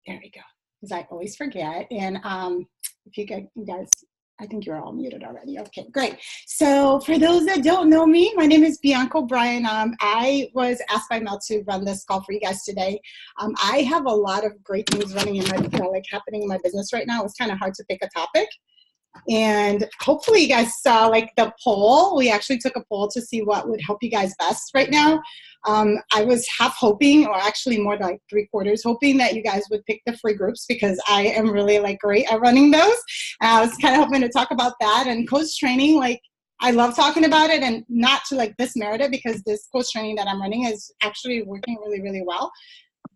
There we go. Because I always forget. And if you guys, I think you're all muted already. Okay, great. So for those that don't know me, my name is Bianca O'Brien. I was asked by Mel to run this call for you guys today. I have a lot of great things running in my, like happening in my business right now. It's kind of hard to pick a topic. And hopefully you guys saw like the poll. We actually took a poll to see what would help you guys best right now. I was half hoping, or actually more like 3/4 hoping, that you guys would pick the free groups, because I am really like great at running those. And I was kind of hoping to talk about that. And coach training, like I love talking about it, and not to like dismerit it, because this coach training that I'm running is actually working really, really well.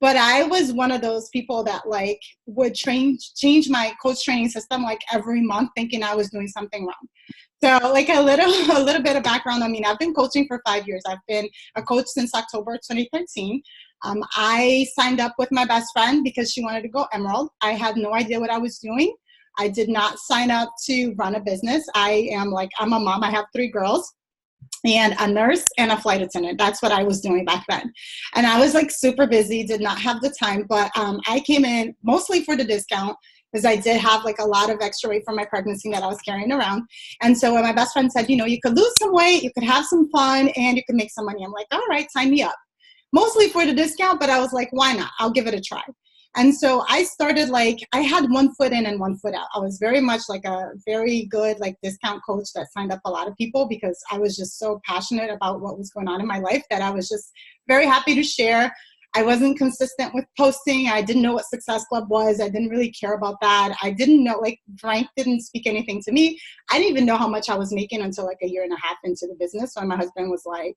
But I was one of those people that like would change my coach training system like every month, thinking I was doing something wrong. So like a little bit of background. I mean, I've been coaching for 5 years. I've been a coach since October 2013. I signed up with my best friend because she wanted to go Emerald. I had no idea what I was doing. I did not sign up to run a business. I'm a mom. I have 3 girls and a nurse and a flight attendant. That's what I was doing back then. And I was like super busy, did not have the time, but I came in mostly for the discount, because I did have like a lot of extra weight from my pregnancy that I was carrying around. And so when my best friend said, you know, you could lose some weight, you could have some fun, and you could make some money, I'm like, all right, sign me up. Mostly for the discount, but I was like, why not? I'll give it a try. And so I started, like, I had 1 foot in and 1 foot out. I was very much like a very good like discount coach that signed up a lot of people, because I was just so passionate about what was going on in my life that I was just very happy to share. I wasn't consistent with posting. I didn't know what Success Club was. I didn't really care about that. I didn't know, like, Frank didn't speak anything to me. I didn't even know how much I was making until like a year and a half into the business, when my husband was like,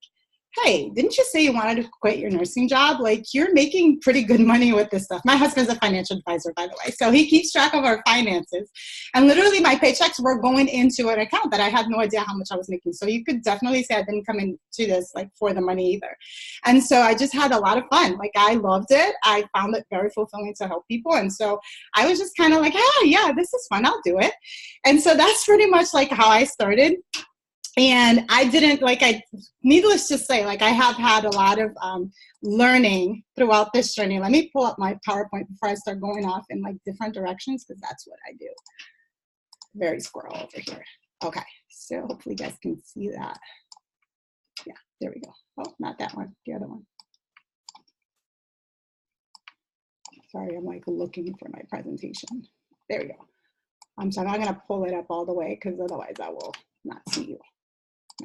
hey, didn't you say you wanted to quit your nursing job? Like, you're making pretty good money with this stuff. My husband's a financial advisor, by the way, so he keeps track of our finances. And literally my paychecks were going into an account that I had no idea how much I was making. So you could definitely say I didn't come into this like for the money either. And so I just had a lot of fun. Like, I loved it. I found it very fulfilling to help people. And so I was just kind of like, hey, yeah, this is fun. I'll do it. And so that's pretty much like how I started. And I didn't, needless to say, like, I have had a lot of learning throughout this journey. Let me pull up my PowerPoint before I start going off in like different directions, because that's what I do. Very squirrel over here. Okay, so hopefully you guys can see that. Yeah, there we go. Oh, not that one, the other one. Sorry, I'm like looking for my presentation. There we go. So I'm not gonna pull it up all the way, because otherwise I will not see you.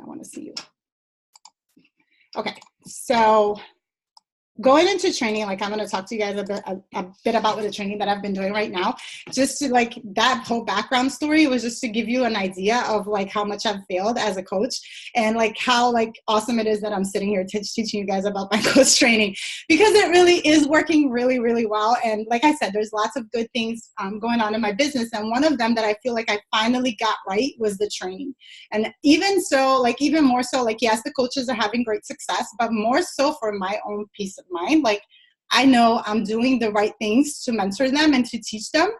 I want to see you. Okay, so going into training, like, I'm going to talk to you guys a bit about the training that I've been doing right now. Just to, like, that whole background story was just to give you an idea of like how much I've failed as a coach, and like how like awesome it is that I'm sitting here teaching you guys about my coach training, because it really is working really, really well. And like I said, there's lots of good things going on in my business, and one of them that I feel like I finally got right was the training. And even so, like, even more so, like, yes, the coaches are having great success, but more so for my own peace of mind. Like, I know I'm doing the right things to mentor them and to teach them,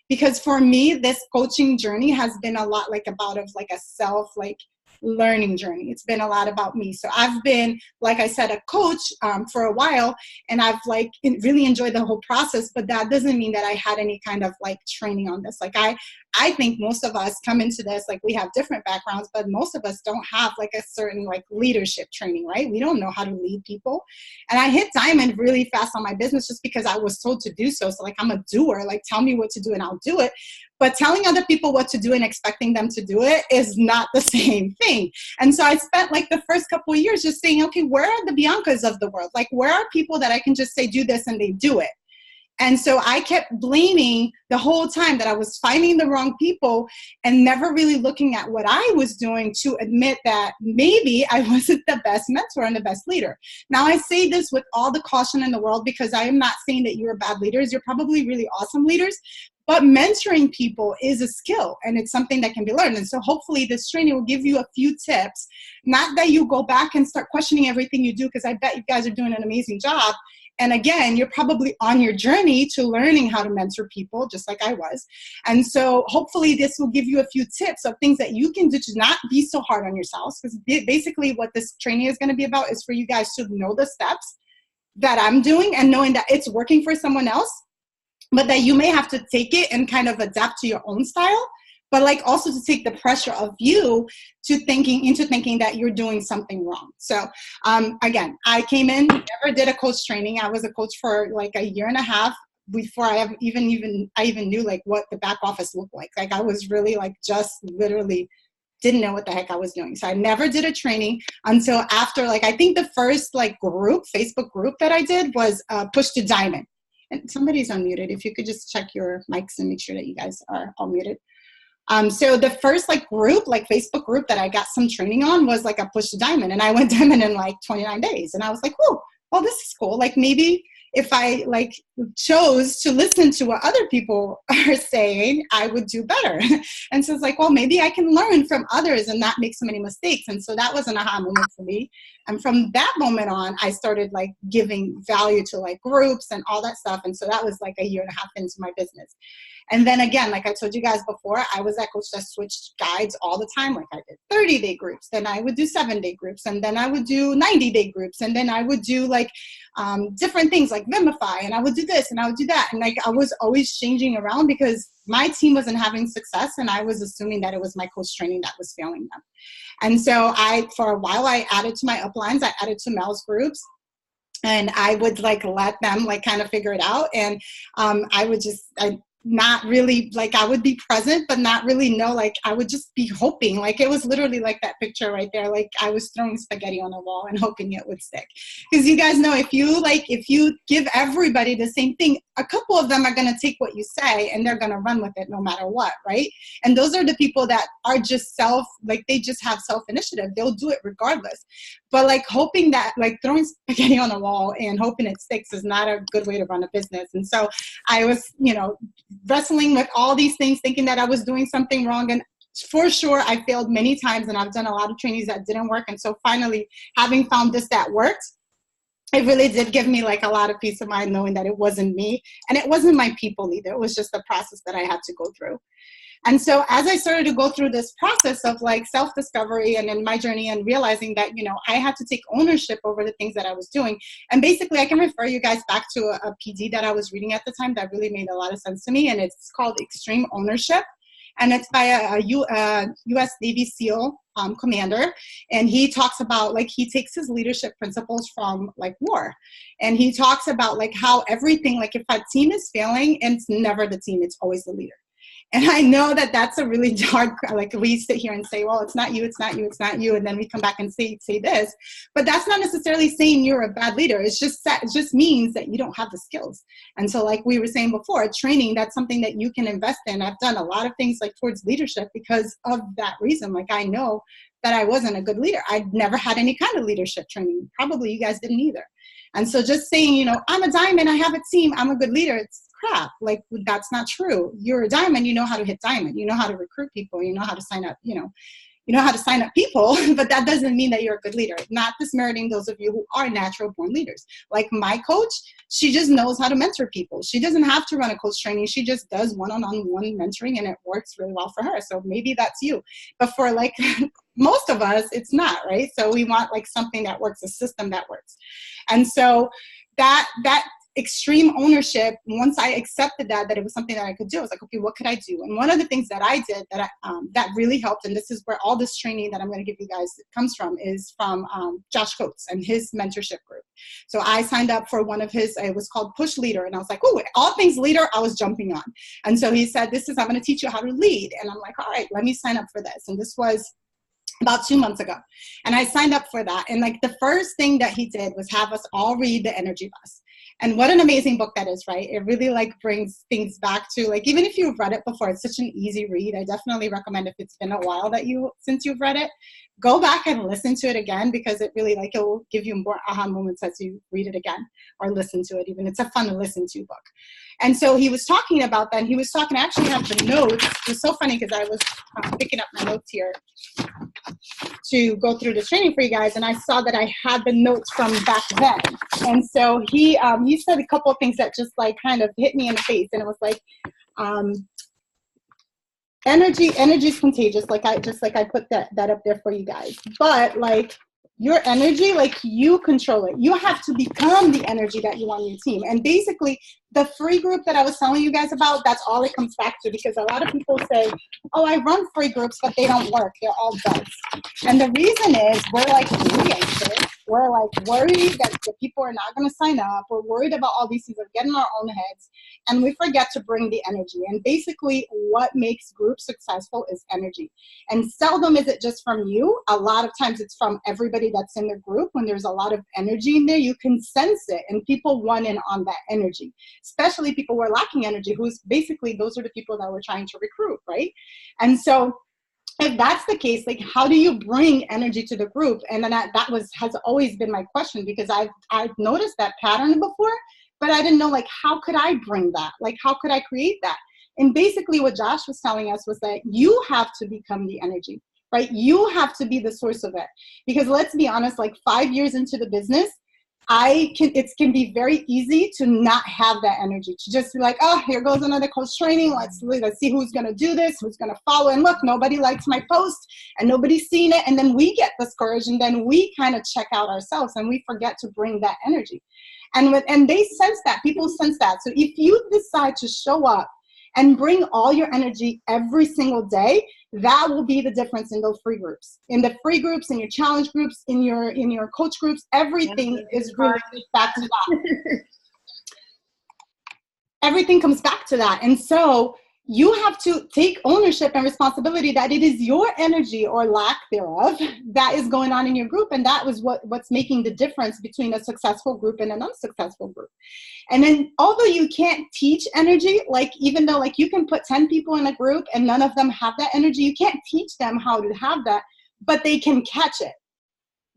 because for me, this coaching journey has been a lot like about of like a self like learning journey. It's been a lot about me. So I've been, like I said, a coach for a while, and I've like really enjoyed the whole process, but that doesn't mean that I had any kind of like training on this. Like, I think most of us come into this, like, we have different backgrounds, but most of us don't have like a certain like leadership training, right? We don't know how to lead people. And I hit diamond really fast on my business just because I was told to do so. So like, I'm a doer, like, tell me what to do and I'll do it. But telling other people what to do and expecting them to do it is not the same thing. And so I spent like the first couple of years just saying, okay, where are the Biancas of the world? Like, where are people that I can just say, do this, and they do it? And so I kept blaming the whole time that I was finding the wrong people and never really looking at what I was doing to admit that maybe I wasn't the best mentor and the best leader. Now, I say this with all the caution in the world, because I am not saying that you're bad leaders. You're probably really awesome leaders. But mentoring people is a skill, and it's something that can be learned. And so hopefully this training will give you a few tips, not that you go back and start questioning everything you do, because I bet you guys are doing an amazing job. And again, you're probably on your journey to learning how to mentor people, just like I was. And so hopefully this will give you a few tips of things that you can do to not be so hard on yourselves. Because basically what this training is going to be about is for you guys to know the steps that I'm doing, and knowing that it's working for someone else, but that you may have to take it and kind of adapt to your own style, but like also to take the pressure of you into thinking that you're doing something wrong. So again, I came in, never did a coach training. I was a coach for like a year and a half before I even knew like what the back office looked like. Like I was really like just literally didn't know what the heck I was doing. So I never did a training until after, like, I think the first like Facebook group that I did was Push to Diamond. And somebody's unmuted. If you could just check your mics and make sure that you guys are all muted. So the first like group, like Facebook group that I got some training on was like a Push to Diamond. And I went diamond in like 29 days. And I was like, oh, well, this is cool. Like maybe if I like chose to listen to what other people are saying, I would do better. And so it's like, well, maybe I can learn from others and not make so many mistakes. And so that was an aha moment for me. And from that moment on, I started like giving value to like groups and all that stuff. And so that was like a year and a half into my business. And then again, like I told you guys before, I was that coach that switched guides all the time. Like I did 30-day groups, then I would do 7-day groups, and then I would do 90-day groups. And then I would do like different things like Vimify, and I would do this and I would do that. And like I was always changing around because my team wasn't having success, and I was assuming that it was my coach training that was failing them. And so for a while, I added to my uplines, I added to Mel's groups. And I would like let them like kind of figure it out. And I would not really, like I would be present, but not really know, like I would just be hoping, like it was literally like that picture right there. Like I was throwing spaghetti on the wall and hoping it would stick. Because you guys know, if you give everybody the same thing, a couple of them are going to take what you say and they're going to run with it no matter what, right? And those are the people that are just they just have self-initiative. They'll do it regardless. But like hoping that, like throwing spaghetti on a wall and hoping it sticks is not a good way to run a business. And so I was, wrestling with all these things, thinking that I was doing something wrong. And for sure, I failed many times, and I've done a lot of trainings that didn't work. And so finally, having found this that worked, it really did give me like a lot of peace of mind knowing that it wasn't me and it wasn't my people either. It was just the process that I had to go through. And so as I started to go through this process of like self-discovery and in my journey and realizing that, I had to take ownership over the things that I was doing. And basically I can refer you guys back to a PD that I was reading at the time that really made a lot of sense to me. And it's called Extreme Ownership. And it's by a U.S. Navy SEAL commander. And he talks about, like, he takes his leadership principles from, like, war. And he talks about, like, how everything, like, if a team is failing, and it's never the team, it's always the leader. And I know that that's a really hard, like we sit here and say, well, it's not you, it's not you, it's not you. And then we come back and say this, but that's not necessarily saying you're a bad leader. It just means that you don't have the skills. And so like we were saying before, training, that's something that you can invest in. I've done a lot of things like towards leadership because of that reason. Like I know that I wasn't a good leader. I'd never had any kind of leadership training. Probably you guys didn't either. And so just saying, I'm a diamond, I have a team, I'm a good leader, it's crap. Like, that's not true. You're a diamond, you know how to hit diamond, you know how to recruit people, you know how to sign up, you know how to sign up people, but that doesn't mean that you're a good leader. Not dismeriting those of you who are natural born leaders. Like my coach, she just knows how to mentor people. She doesn't have to run a coach training. She just does one-on-one mentoring and it works really well for her. So maybe that's you. But for like most of us, it's not, right? So we want like something that works, a system that works. And so that extreme ownership, once I accepted that it was something that I could do, I was like, okay, what could I do? And one of the things that I did that really helped, and this is where all this training that I'm going to give you guys comes from, is from Josh Coates and his mentorship group. So I signed up for one of his, it was called Push Leader. And I was like, oh, all things leader, I was jumping on. And so he said, I'm going to teach you how to lead. And I'm like, all right, let me sign up for this. And this was about 2 months ago. And I signed up for that. And like the first thing that he did was have us all read The Energy Bus. And what an amazing book that is, right? It really like brings things back to, like, even if you've read it before, it's such an easy read. I definitely recommend, if it's been a while since you've read it, go back and listen to it again, because it really, like, it will give you more aha moments as you read it again or listen to it even. It's a fun to listen to book. And so he was talking about that, and he was talking, I actually have the notes. It was so funny because I was picking up my notes here to go through the training for you guys, and I saw that I had the notes from back then. And so he said a couple of things that just like kind of hit me in the face, and it was like, energy is contagious. Like I put that up there for you guys. But like your energy, like you control it. You have to become the energy that you want in your team. And basically, the free group that I was telling you guys about, that's all it comes back to, because a lot of people say, oh, I run free groups, but they don't work. They're all duds. And the reason is we're like really anxious. We're like worried that the people are not going to sign up. We're worried about all these things of getting our own heads. And we forget to bring the energy. And basically what makes groups successful is energy. And seldom is it just from you. A lot of times it's from everybody that's in the group. When there's a lot of energy in there, you can sense it. And people want in on that energy, especially people who are lacking energy, who's basically, those are the people that we're trying to recruit, right? And so if that's the case, like, how do you bring energy to the group? And then has always been my question, because I've noticed that pattern before, but I didn't know, like, how could I bring that? Like, how could I create that? And basically what Josh was telling us was that you have to become the energy, right? You have to be the source of it. Because let's be honest, like 5 years into the business, it can be very easy to not have that energy, to just be like, oh, here goes another coach training. Let's see who's going to do this, who's going to follow. And look, nobody likes my post and nobody's seen it. And then we get discouraged, and then we kind of check out ourselves and we forget to bring that energy. And they sense that. People sense that. So if you decide to show up and bring all your energy every single day, that will be the difference in those free groups. In the free groups, in your challenge groups, in your coach groups, everything is related back to that. Everything comes back to that. And so you have to take ownership and responsibility that it is your energy, or lack thereof, that is going on in your group. And that was what's making the difference between a successful group and an unsuccessful group. And then although you can't teach energy, like even though like you can put 10 people in a group and none of them have that energy, you can't teach them how to have that, but they can catch it.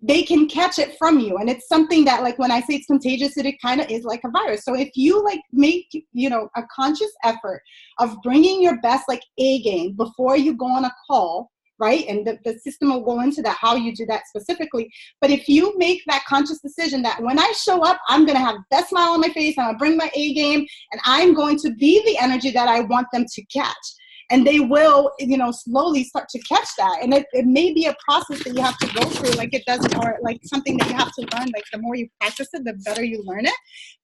They can catch it from you. And it's something that, like, when I say it's contagious, it kind of is like a virus. So if you like make, a conscious effort of bringing your best, like, A game before you go on a call, right? And the system will go into that, how you do that specifically. But if you make that conscious decision that when I show up, I'm going to have the best smile on my face, I'm going to bring my A game, and I'm going to be the energy that I want them to catch. And they will, slowly start to catch that. And it may be a process that you have to go through, like it doesn't, or like something that you have to learn. Like the more you practice it, the better you learn it.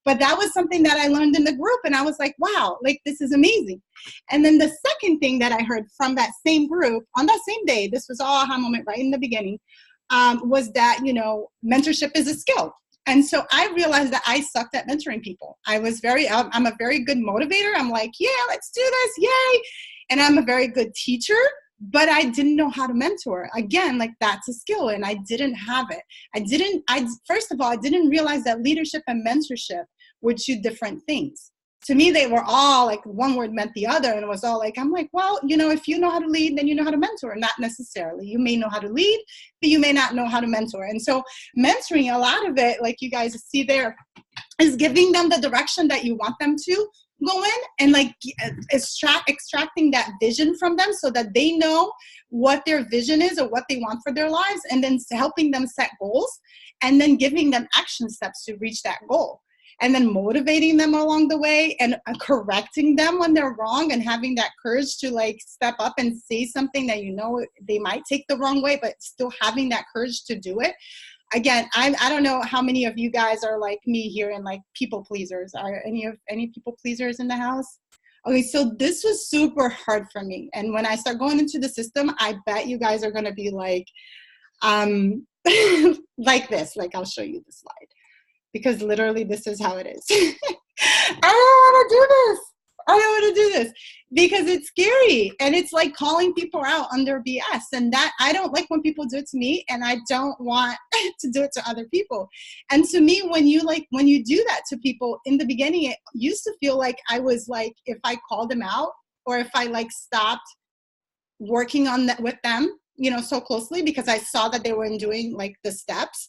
But that was something that I learned in the group. And I was like, wow, like this is amazing. And then the second thing that I heard from that same group on that same day, this was all aha moment right in the beginning, was that, mentorship is a skill. And so I realized that I sucked at mentoring people. I'm a very good motivator. I'm like, yeah, let's do this. Yay. And I'm a very good teacher, but I didn't know how to mentor. Again, like that's a skill, and I didn't have it. First of all, I didn't realize that leadership and mentorship were two different things. To me, they were all like one word meant the other, and it was all like, I'm like, well, if you know how to lead, then you know how to mentor. Not necessarily. You may know how to lead, but you may not know how to mentor. And so mentoring, a lot of it, like you guys see there, is giving them the direction that you want them to go in, and like extracting that vision from them so that they know what their vision is or what they want for their lives, and then helping them set goals, and then giving them action steps to reach that goal, and then motivating them along the way, and correcting them when they're wrong, and having that courage to like step up and say something that they might take the wrong way, but still having that courage to do it. Again, I don't know how many of you guys are like me here and like people pleasers. Are any people pleasers in the house? Okay, so this was super hard for me. And when I start going into the system, I bet you guys are going to be like, like this. Like, I'll show you the slide. Because literally this is how it is. I don't want to do this. I don't want to do this because it's scary, and it's like calling people out on their BS, and that I don't like when people do it to me, and I don't want to do it to other people. And to me, when you do that to people in the beginning, it used to feel like I was like, if I called them out, or if I like stopped working on that with them, so closely, because I saw that they weren't doing like the steps,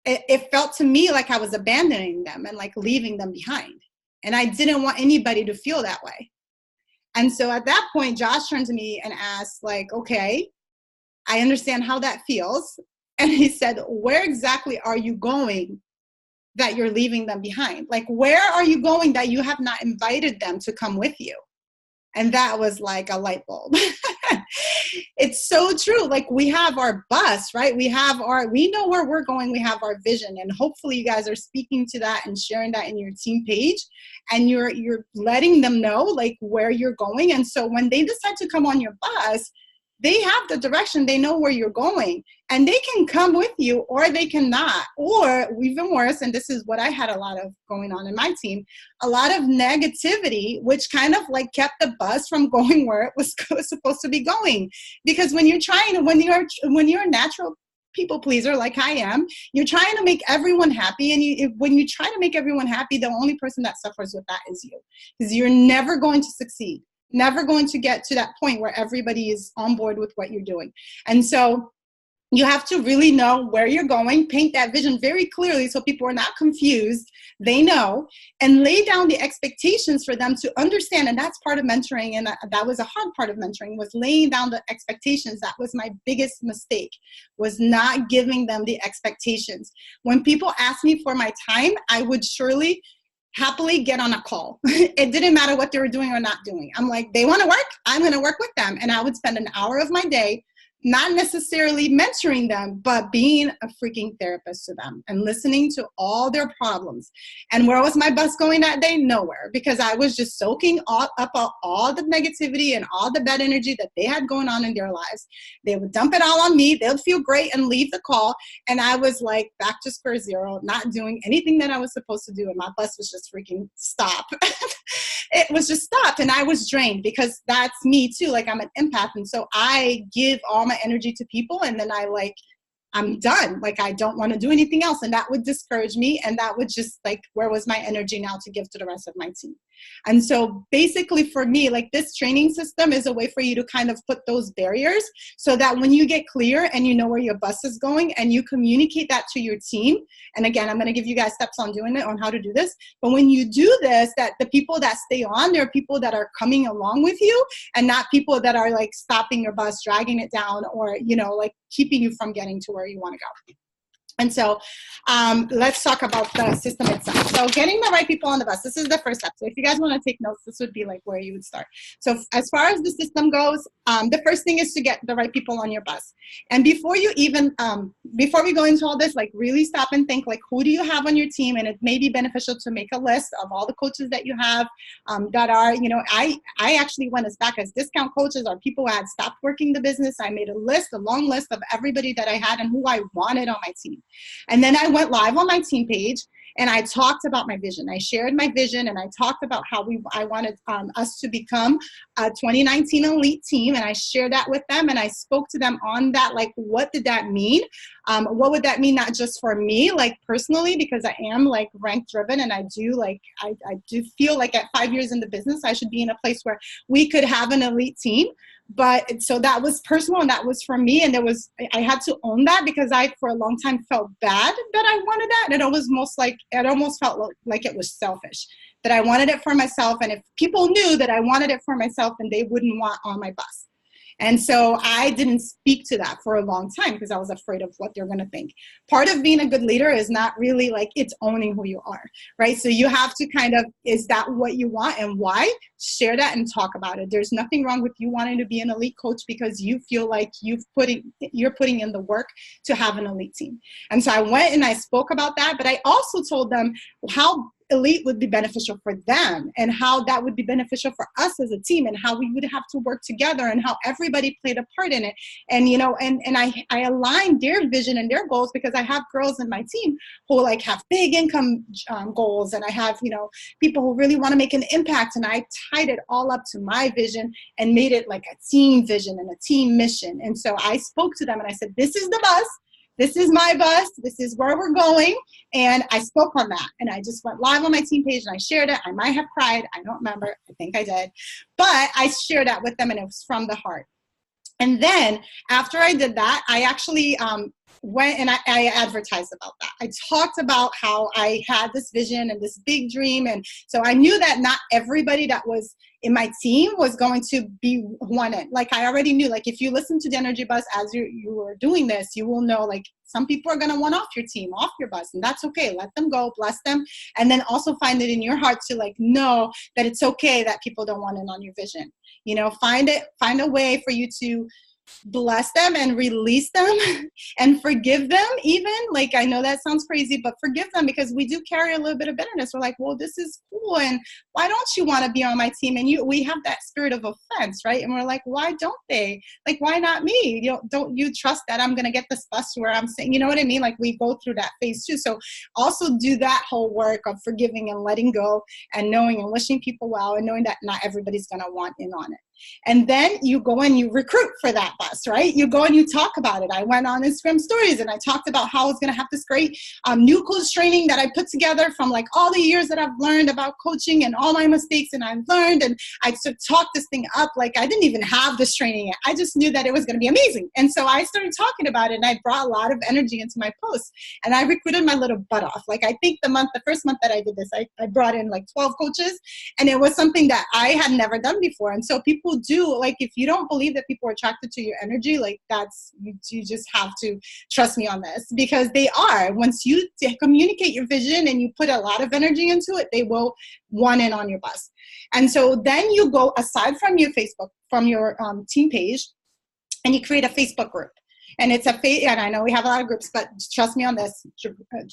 it felt to me like I was abandoning them and like leaving them behind. And I didn't want anybody to feel that way. And so at that point, Josh turned to me and asked, like, okay, I understand how that feels. And he said, where exactly are you going that you're leaving them behind? Like, where are you going that you have not invited them to come with you? And that was like a light bulb. It's so true. Like we have our bus, right? We know where we're going. We have our vision, and hopefully you guys are speaking to that and sharing that in your team page, and you're letting them know like where you're going. And so when they decide to come on your bus, they have the direction, they know where you're going, and they can come with you or they cannot. Or even worse, and this is what I had a lot of going on in my team, a lot of negativity, which kind of like kept the bus from going where it was supposed to be going. Because when you're a natural people pleaser like I am, you're trying to make everyone happy, and when you try to make everyone happy, the only person that suffers with that is you, because you're never going to succeed. Never going to get to that point where everybody is on board with what you're doing. And so you have to really know where you're going, paint that vision very clearly so people are not confused, they know, and lay down the expectations for them to understand. And that's part of mentoring, and that was a hard part of mentoring, was laying down the expectations. That was my biggest mistake, was not giving them the expectations. When people asked me for my time, I would surely happily get on a call. It didn't matter what they were doing or not doing. I'm like, they want to work, I'm going to work with them. And I would spend an hour of my day not necessarily mentoring them, but being a freaking therapist to them and listening to all their problems. And where was my bus going that day? Nowhere, because I was just soaking up all the negativity and all the bad energy that they had going on in their lives. They would dump it all on me. They would feel great and leave the call. And I was like back to square zero, not doing anything that I was supposed to do. And my bus was just freaking stop. It was just stopped, and I was drained, because that's me too. Like, I'm an empath, and so I give all my energy to people, and then I'm done. Like, I don't want to do anything else, and that would discourage me, and that would just like, where was my energy now to give to the rest of my team? And so basically for me, like, this training system is a way for you to kind of put those barriers so that when you get clear and you know where your bus is going and you communicate that to your team. And again, I'm going to give you guys steps on doing it, on how to do this. But when you do this, that the people that stay on, they're people that are coming along with you, and not people that are like stopping your bus, dragging it down, or, you know, like keeping you from getting to where you want to go. And so let's talk about the system itself. So getting the right people on the bus, this is the first step. So if you guys want to take notes, this would be like where you would start. So as far as the system goes, the first thing is to get the right people on your bus. And before you even, before we go into all this, like, really stop and think, like, who do you have on your team? And it may be beneficial to make a list of all the coaches that you have that are, you know, I actually went as back as discount coaches, or people who had stopped working the business. I made a long list of everybody that I had and who I wanted on my team. And then I went live on my team page, and I talked about my vision. I shared my vision, and I talked about how I wanted us to become a 2019 elite team. And I shared that with them, and I spoke to them on that, like, what did that mean? What would that mean, not just for me, like personally, because I am like rank driven, and I do do feel like at 5 years in the business, I should be in a place where we could have an elite team. But so that was personal, and that was for me. And I had to own that, because I, for a long time, felt bad that I wanted that. And it almost felt like it was selfish, that I wanted it for myself. And if people knew that I wanted it for myself, then they wouldn't want on my bus. And so I didn't speak to that for a long time, because I was afraid of what they're going to think. Part of being a good leader is not really like, it's owning who you are, right? So you have to kind of, is that what you want and why? Share that and talk about it. There's nothing wrong with you wanting to be an elite coach, because you feel like you're putting in the work to have an elite team. And so I went and I spoke about that, but I also told them how elite would be beneficial for them, and how that would be beneficial for us as a team, and how we would have to work together, and how everybody played a part in it. And, you know, and I aligned their vision and their goals, because I have girls in my team who like have big income goals, and I have, you know, people who really want to make an impact, and I tied it all up to my vision and made it like a team vision and a team mission. And so I spoke to them, and I said, this is the bus. This is my bus. This is where we're going. And I spoke on that. And I just went live on my team page, and I shared it. I might have cried. I don't remember. I think I did. But I shared that with them, and it was from the heart. And then after I did that, I actually went and I advertised about that. I talked about how I had this vision and this big dream. And so I knew that not everybody that was in my team was going to be wanted. Like I already knew, like if you listen to the Energy Bus as you were doing this, you will know like some people are going to want off your team, off your bus, and that's okay. Let them go, bless them. And then also find it in your heart to like know that it's okay that people don't want in on your vision. You know, find a way for you to bless them and release them and forgive them even. Like, I know that sounds crazy, but forgive them, because we do carry a little bit of bitterness. We're like, well, this is cool, and why don't you want to be on my team? And we have that spirit of offense, right? And we're like, why don't they? Like, why not me? Don't you trust that I'm going to get this bus where I'm saying, you know what I mean? Like, we go through that phase too. So also do that whole work of forgiving and letting go and knowing and wishing people well and knowing that not everybody's going to want in on it. And then you go and you recruit for that bus, right? You go and you talk about it. I went on Instagram stories and I talked about how I was going to have this great new coach training that I put together from like all the years that I've learned about coaching and all my mistakes and I've learned. And I talked this thing up like I didn't even have this training yet. I just knew that it was going to be amazing. And so I started talking about it and I brought a lot of energy into my posts and I recruited my little butt off. Like I think the first month that I did this, I brought in like 12 coaches and it was something that I had never done before. And so people do, like, if you don't believe that people are attracted to your energy, like you just have to trust me on this, because they are. Once you communicate your vision and you put a lot of energy into it, they will want in on your bus. And so then you go aside from your Facebook, from your team page, and you create a Facebook group. And it's and I know we have a lot of groups, but trust me on this,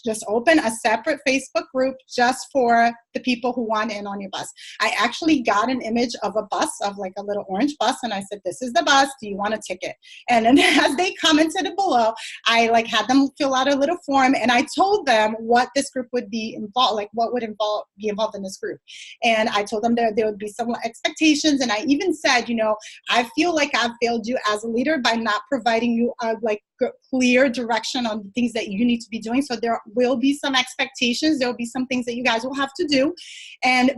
just open a separate Facebook group just for the people who want in on your bus. I actually got an image of a bus, of like a little orange bus, and I said, this is the bus, do you want a ticket? And then as they commented below, I like had them fill out a little form, and I told them what this group would be involved, like what would be involved in this group. And I told them there would be some expectations, and I even said, you know, I feel like I've failed you as a leader by not providing you like clear direction on the things that you need to be doing. So there will be some expectations. There will be some things that you guys will have to do. And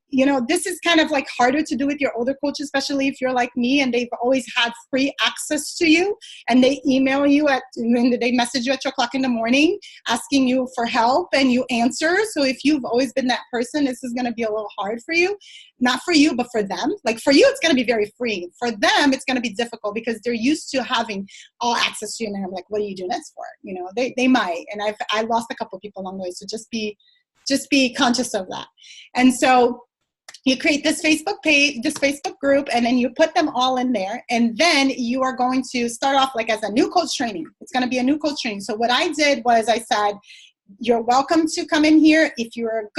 you know, this is kind of like harder to do with your older coaches, especially if you're like me and they've always had free access to you and they email you and they message you at 2:00 in the morning asking you for help and you answer. So if you've always been that person, this is going to be a little hard for you. Not for you, but for them. Like for you, it's going to be very freeing. For them, it's going to be difficult because they're used to having all access to you. And I'm like, what are you doing this for? You know, they might. And I lost a couple of people along the way. So just be conscious of that. And so you create this Facebook page, this Facebook group, and then you put them all in there. And then you are going to start off like as a new coach training. It's going to be a new coach training. So what I did was I said, you're welcome to come in here if you're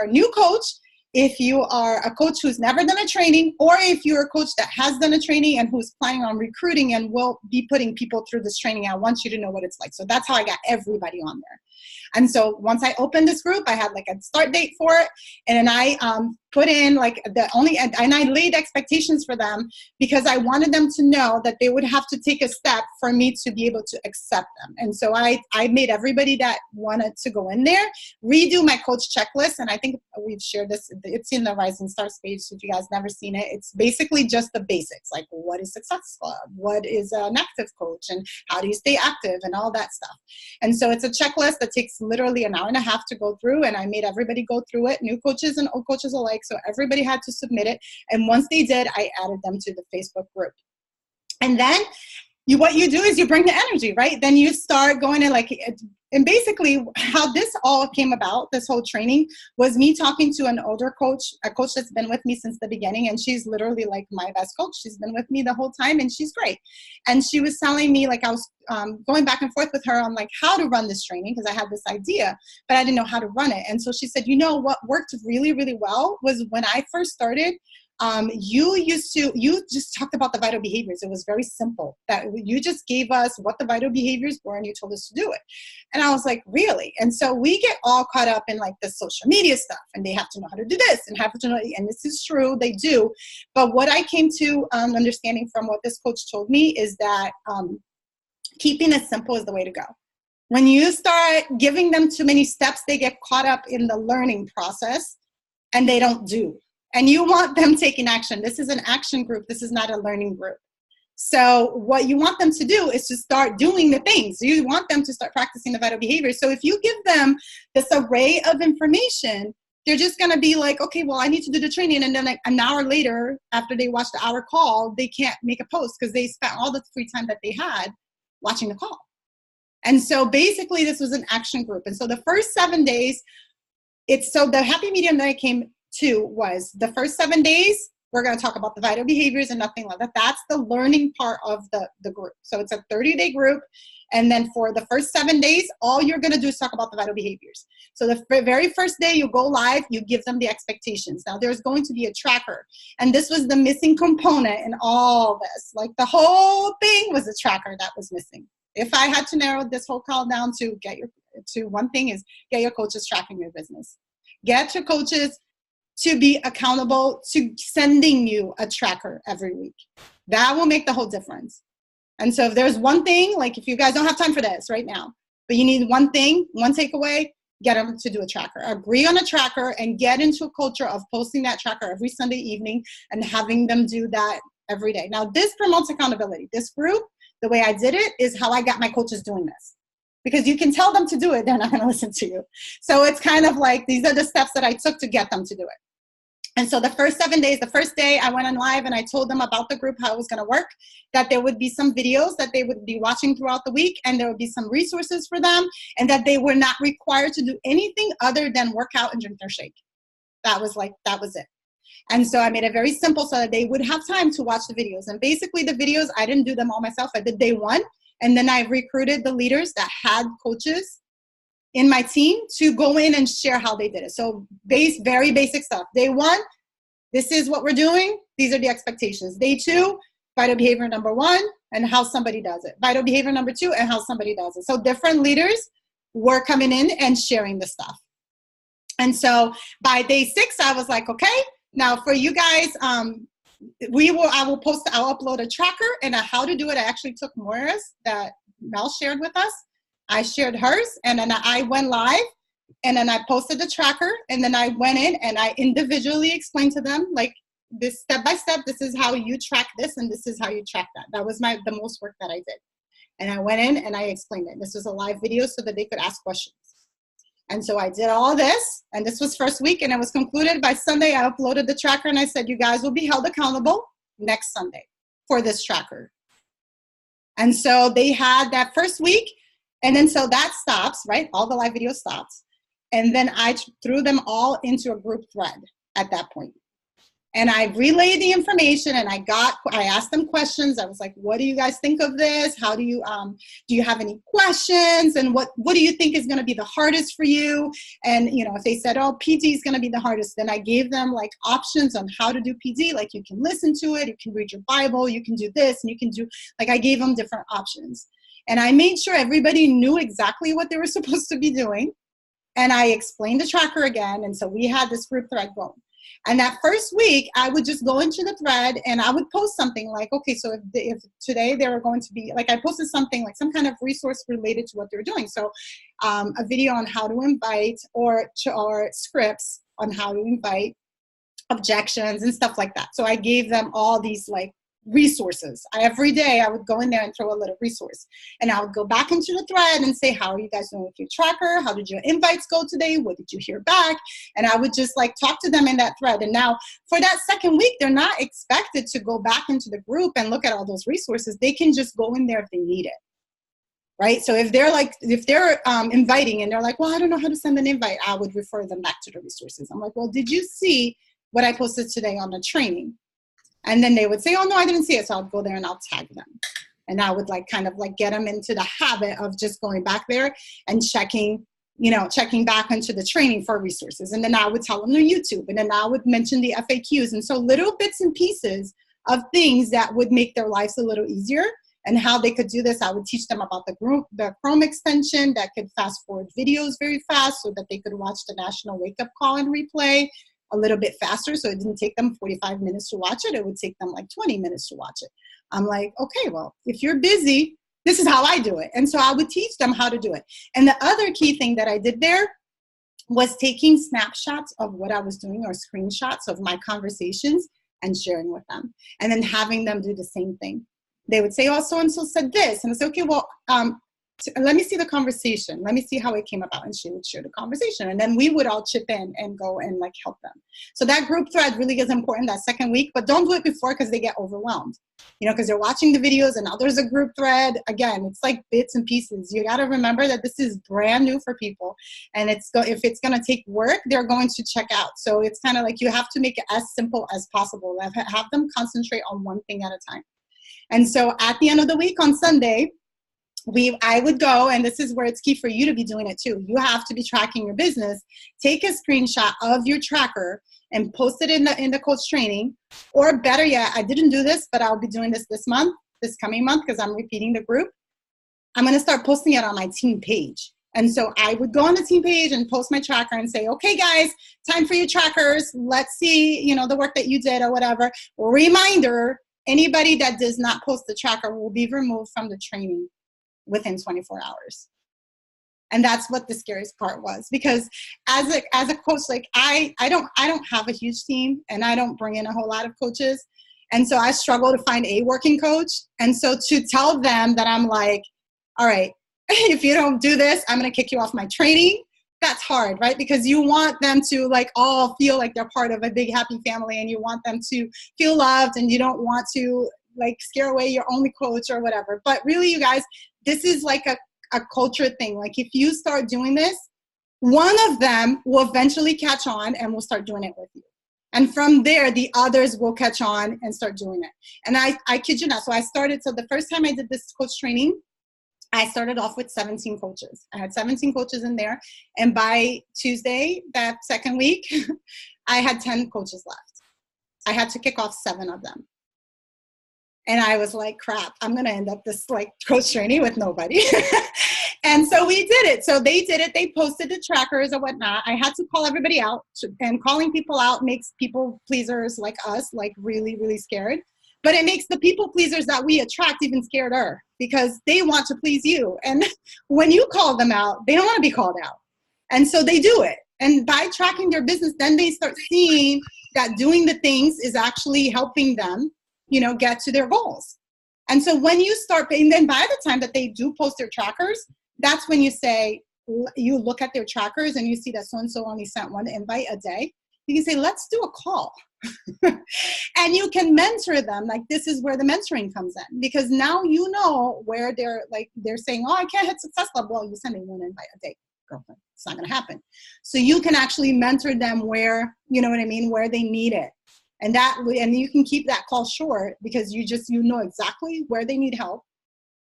a new coach. If you are a coach who's never done a training, or if you're a coach that has done a training and who's planning on recruiting and will be putting people through this training, I want you to know what it's like. So that's how I got everybody on there. And so once I opened this group, I had like a start date for it. And then I put in like and I laid expectations for them because I wanted them to know that they would have to take a step for me to be able to accept them. And so I made everybody that wanted to go in there redo my coach checklist. And I think we've shared this. It's in the Rising Stars page. So if you guys never seen it, it's basically just the basics. Like, what is Success Club? What is an active coach? And how do you stay active? And all that stuff. And so it's a checklist that takes literally an hour and a half to go through. And I made everybody go through it, new coaches and old coaches alike. So everybody had to submit it. And once they did, I added them to the Facebook group. And then what you do is you bring the energy, right? Then you start going in like, and basically how this all came about, this whole training, was me talking to an older coach, a coach that's been with me since the beginning. And she's literally like my best coach. She's been with me the whole time and she's great. And she was telling me, like, I was going back and forth with her on like how to run this training, because I had this idea, but I didn't know how to run it. And so she said, you know what worked really, really well was when I first started, you just talked about the vital behaviors. It was very simple. That you just gave us what the vital behaviors were and you told us to do it. And I was like, really? And so we get all caught up in like the social media stuff and they have to know how to do this and have to know, and this is true, they do. But what I came to understanding from what this coach told me is that keeping it simple is the way to go. When you start giving them too many steps, they get caught up in the learning process and they don't do. And you want them taking action. This is an action group. This is not a learning group. So what you want them to do is to start doing the things. You want them to start practicing the vital behaviors. So if you give them this array of information, they're just going to be like, okay, well, I need to do the training. And then like an hour later, after they watch the hour call, they can't make a post because they spent all the free time that they had watching the call. And so basically this was an action group. And so the first 7 days, so the happy medium that I came to was the first 7 days, we're going to talk about the vital behaviors and nothing like that. That's the learning part of the group. So it's a 30-day group. And then for the first 7 days, all you're going to do is talk about the vital behaviors. So the very first day you go live, you give them the expectations. Now there's going to be a tracker. And this was the missing component in all this. Like the whole thing was a tracker that was missing. If I had to narrow this whole call down to one thing is get your coaches tracking your business. Get your coaches to be accountable to sending you a tracker every week. That will make the whole difference. And so if there's one thing, like if you guys don't have time for this right now, but you need one thing, one takeaway, get them to do a tracker. Agree on a tracker and get into a culture of posting that tracker every Sunday evening and having them do that every day. Now this promotes accountability. This group, the way I did it is how I got my coaches doing this. Because you can tell them to do it, they're not going to listen to you. So it's kind of like these are the steps that I took to get them to do it. And so the first 7 days, the first day I went on live and I told them about the group, how it was going to work, that there would be some videos that they would be watching throughout the week, and there would be some resources for them, and that they were not required to do anything other than work out and drink their shake. That was it. And so I made it very simple so that they would have time to watch the videos. And basically the videos, I didn't do them all myself. I did day one. And then I recruited the leaders that had coaches in my team to go in and share how they did it. So very basic stuff. Day one, this is what we're doing. These are the expectations. Day two, vital behavior number one and how somebody does it. Vital behavior number two and how somebody does it. So different leaders were coming in and sharing the stuff. And so by day 6, I was like, okay, now for you guys, I'll upload a tracker and a how to do it. I actually took Moira's that Mel shared with us. I shared hers, and then I went live, and then I posted the tracker, and then I went in and I individually explained to them, like, this step by step, this is how you track this, and this is how you track that. That was the most work that I did. And I went in and I explained it. This was a live video so that they could ask questions. And so I did all this, and this was first week, and it was concluded by Sunday. I uploaded the tracker, and I said, you guys will be held accountable next Sunday for this tracker. And so they had that first week, and then so that stops, right? All the live video stops. And then I threw them all into a group thread at that point. And I relayed the information, and I asked them questions. I was like, what do you guys think of this? How do you have any questions? And what do you think is going to be the hardest for you? And, if they said, oh, PD is going to be the hardest, then I gave them like options on how to do PD. Like you can listen to it, you can read your Bible, you can do this, and you can do, like I gave them different options. And I made sure everybody knew exactly what they were supposed to be doing. And I explained the tracker again. And so we had this group thread going. And that first week, I would just go into the thread and I would post something like, okay, so if today they were going to be, like I posted something like some kind of resource related to what they were doing. So a video on how to invite or scripts on how to invite, objections and stuff like that. So I gave them all these like resources. Every day I would go in there and throw a little resource, and I would go back into the thread and say, how are you guys doing with your tracker? How did your invites go today? What did you hear back? And I would just like talk to them in that thread. And now for that second week, they're not expected to go back into the group and look at all those resources. They can just go in there if they need it. Right? So if they're inviting and they're like, well, I don't know how to send an invite, I would refer them back to the resources. I'm like, well, did you see what I posted today on the training? And then they would say, oh, no, I didn't see it. So I'll go there and I'll tag them. And I would like kind of like get them into the habit of just going back there and checking back into the training for resources. And then I would tell them their YouTube. And then I would mention the FAQs. And so little bits and pieces of things that would make their lives a little easier and how they could do this. I would teach them about the Chrome extension that could fast forward videos very fast so that they could watch the National Wake Up Call and replay a little bit faster, so it didn't take them 45 minutes to watch it. It would take them like 20 minutes to watch it. I'm like, okay, well, if you're busy, this is how I do it. And so I would teach them how to do it. And the other key thing that I did there was taking snapshots of what I was doing or screenshots of my conversations and sharing with them. And then having them do the same thing. they would say, oh, so-and-so said this. And I say, okay, well, let me see the conversation. Let me see how it came about. And she would share the conversation. And then we would all chip in and go and like help them. So that group thread really is important that second week, but don't do it before because they get overwhelmed, you know, because they're watching the videos and now there's a group thread. Again, it's like bits and pieces. You got to remember that this is brand new for people. And if it's going to take work, they're going to check out. So it's kind of like you have to make it as simple as possible. Have them concentrate on one thing at a time. And so at the end of the week on Sunday, I would go, and this is where it's key for you to be doing it too. You have to be tracking your business. Take a screenshot of your tracker and post it in the coach training. Or better yet, I didn't do this, but I'll be doing this this coming month, because I'm repeating the group. I'm going to start posting it on my team page. And so I would go on the team page and post my tracker and say, okay, guys, time for your trackers. Let's see, you know, the work that you did or whatever. Reminder, anybody that does not post the tracker will be removed from the training within 24 hours. And that's what the scariest part was, because as a coach, like I don't have a huge team and I don't bring in a whole lot of coaches. And so I struggle to find a working coach. And so to tell them that I'm like, all right, if you don't do this, I'm going to kick you off my training. That's hard, right? Because you want them to like all feel like they're part of a big happy family, and you want them to feel loved, and you don't want to like scare away your only coach or whatever. But really, you guys, this is like a culture thing. Like if you start doing this, one of them will eventually catch on and will start doing it with you. And from there, the others will catch on and start doing it. And I kid you not. So the first time I did this coach training, I started off with 17 coaches. I had 17 coaches in there. And by Tuesday, that second week, I had 10 coaches left. I had to kick off 7 of them. And I was like, crap, I'm going to end up this like coach training with nobody. And so we did it. So they did it. They posted the trackers or whatnot. I had to call everybody out, and calling people out makes people pleasers like us like really, really scared. But it makes the people pleasers that we attract even scareder, because they want to please you. And when you call them out, they don't want to be called out. And so they do it. And by tracking their business, then they start seeing that doing the things is actually helping them, you know, get to their goals. And so when you start, and then by the time that they do post their trackers, that's when you say, you look at their trackers and you see that so-and-so only sent 1 invite a day. You can say, let's do a call. And you can mentor them. Like this is where the mentoring comes in, because now you know where they're saying, oh, I can't hit Success Club. Well, you're sending 1 invite a day, girlfriend. It's not going to happen. So you can actually mentor them where, you know what I mean, where they need it. And you can keep that call short, because you know exactly where they need help.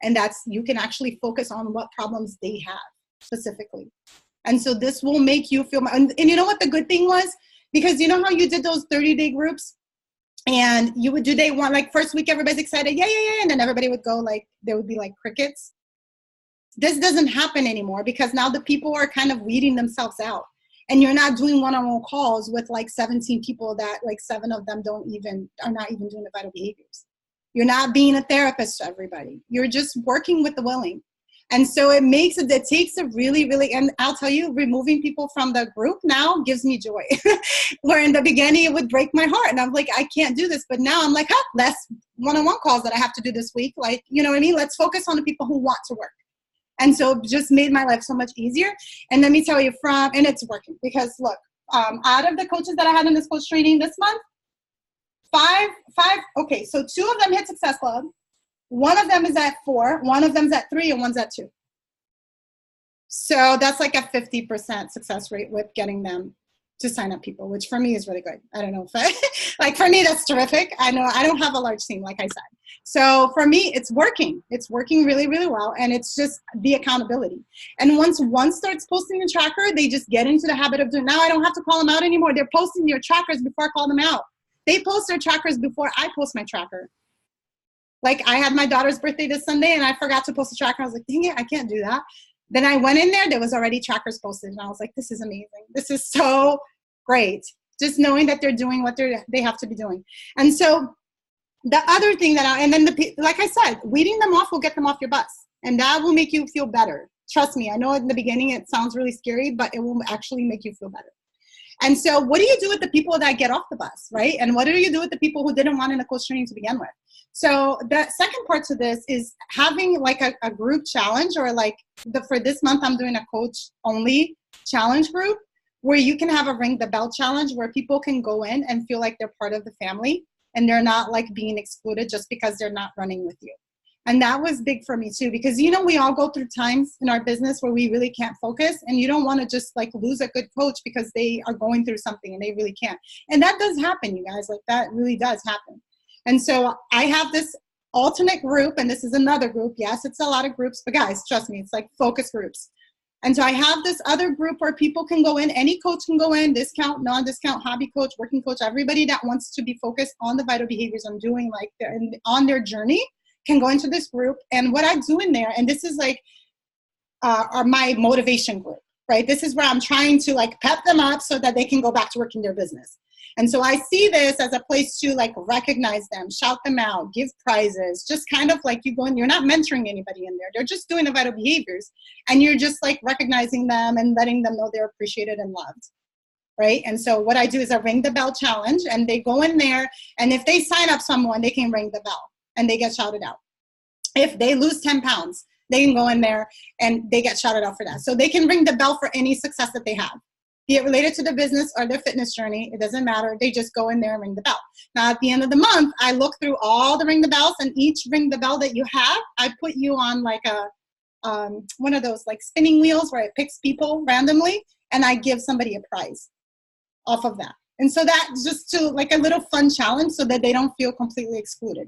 And you can actually focus on what problems they have specifically. And so this will make you feel, and you know what the good thing was? Because you know how you did those 30-day groups, and you would do day 1, like first week, everybody's excited. Yeah. And then everybody would go like, there would be like crickets. This doesn't happen anymore, because now the people are kind of weeding themselves out. And you're not doing one-on-one calls with like 17 people that like 7 of them are not even doing the vital behaviors. You're not being a therapist to everybody. You're just working with the willing. And so it takes a really, really, and I'll tell you, removing people from the group now gives me joy. Where in the beginning it would break my heart. And I'm like, I can't do this. But now I'm like, less one-on-one calls that I have to do this week. Like, you know what I mean? Let's focus on the people who want to work. And so it just made my life so much easier. And let me tell you and it's working, because look, out of the coaches that I had in this coach training this month, okay, so 2 of them hit Success Club. 1 of them is at 4, 1 of them's at 3, and 1's at 2. So that's like a 50% success rate with getting them to sign up people, which for me is really good. I don't know if like for me, that's terrific. I know I don't have a large team, like I said. So for me, it's working. It's working really, really well. And it's just the accountability. And once one starts posting the tracker, they just get into the habit of doing, now I don't have to call them out anymore. They're posting their trackers before I call them out. They post their trackers before I post my tracker. Like I had my daughter's birthday this Sunday and I forgot to post a tracker. I was like, dang it, I can't do that. Then I went in there was already trackers posted. And I was like, this is amazing. This is so great. Just knowing that they're doing what they have to be doing. And so the other thing like I said, weeding them off will get them off your bus. And that will make you feel better. Trust me, I know in the beginning it sounds really scary, but it will actually make you feel better. And so what do you do with the people that get off the bus, right? And what do you do with the people who didn't want in a coach training to begin with? So the second part to this is having like a group challenge, or like for this month, I'm doing a coach only challenge group where you can have a ring the bell challenge where people can go in and feel like they're part of the family and they're not like being excluded just because they're not running with you. And that was big for me too, because, you know, we all go through times in our business where we really can't focus, and you don't want to just like lose a good coach because they are going through something and they really can't. And that does happen, you guys, like that really does happen. And so I have this alternate group, and this is another group. Yes, it's a lot of groups, but guys, trust me, it's like focus groups. And so I have this other group where people can go in, any coach can go in, discount, non-discount, hobby coach, working coach, everybody that wants to be focused on the vital behaviors I'm doing, like on their journey, can go into this group. And what I do in there, and this is like my motivation group, right? This is where I'm trying to like pep them up so that they can go back to working their business. And so I see this as a place to like recognize them, shout them out, give prizes, just kind of like you go in, you're not mentoring anybody in there. They're just doing the vital behaviors, and you're just like recognizing them and letting them know they're appreciated and loved. Right? And so what I do is a ring the bell challenge, and they go in there, and if they sign up someone, they can ring the bell and they get shouted out. If they lose 10 pounds, they can go in there and they get shouted out for that. So they can ring the bell for any success that they have, be it related to the business or their fitness journey. It doesn't matter. They just go in there and ring the bell. Now, at the end of the month, I look through all the ring the bells, and each ring the bell that you have, I put you on like a one of those like spinning wheels where it picks people randomly, and I give somebody a prize off of that. And so that's just to like a little fun challenge so that they don't feel completely excluded.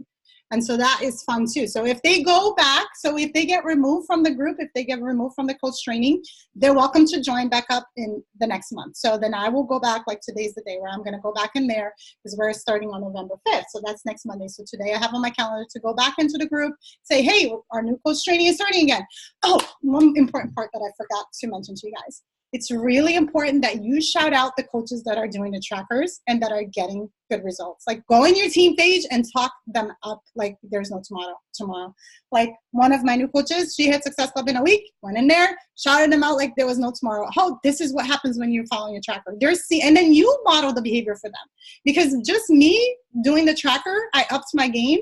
And so that is fun too. So if they go back, so if they get removed from the group, if they get removed from the coach training, they're welcome to join back up in the next month. So then I will go back, like today's the day where I'm going to go back in there, because we're starting on November 5th. So that's next Monday. So today I have on my calendar to go back into the group, say, hey, our new coach training is starting again. Oh, one important part that I forgot to mention to you guys. It's really important that you shout out the coaches that are doing the trackers and that are getting good results. Like go on your team page and talk them up like there's no tomorrow. Like one of my new coaches, she hit Success Club in a week, went in there, shouted them out like there was no tomorrow. Oh, this is what happens when you're following a tracker. And then you model the behavior for them. Because just me doing the tracker, I upped my game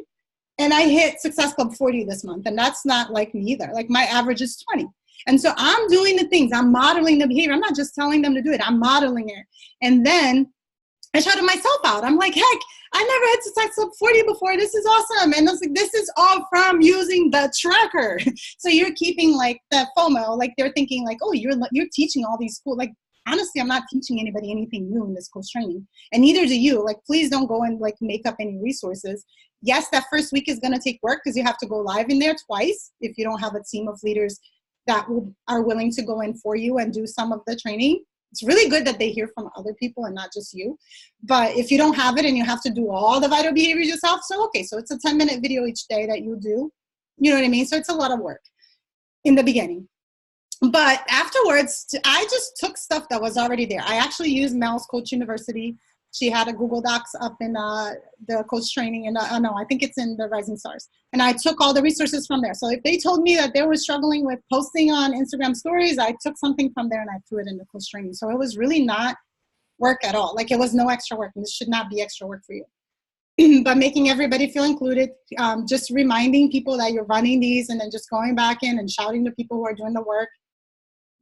and I hit Success Club 40 this month. And that's not like me either. Like my average is 20. And so I'm doing the things, I'm modeling the behavior. I'm not just telling them to do it, I'm modeling it. And then I shouted myself out. I'm like, heck, I never had Success Club 40 before. This is awesome. And I was like, this is all from using the tracker. So you're keeping like the FOMO, like they're thinking like, oh, you're teaching all these cool, like, honestly, I'm not teaching anybody anything new in this coach training. And neither do you. Like, please don't go and like make up any resources. Yes, that first week is going to take work because you have to go live in there twice if you don't have a team of leaders that are willing to go in for you and do some of the training. It's really good that they hear from other people and not just you. But if you don't have it and you have to do all the vital behaviors yourself, so okay, so it's a 10-minute video each day that you do. You know what I mean? So it's a lot of work in the beginning. But afterwards, I just took stuff that was already there. I actually used Mel's Coach University. She had a Google Docs up in the coach training, and no, I think it's in the Rising Stars. And I took all the resources from there. So if they told me that they were struggling with posting on Instagram stories, I took something from there and I threw it in the coach training. So it was really not work at all. Like it was no extra work, and this should not be extra work for you. But making everybody feel included, just reminding people that you're running these, and then just going back in and shouting to people who are doing the work.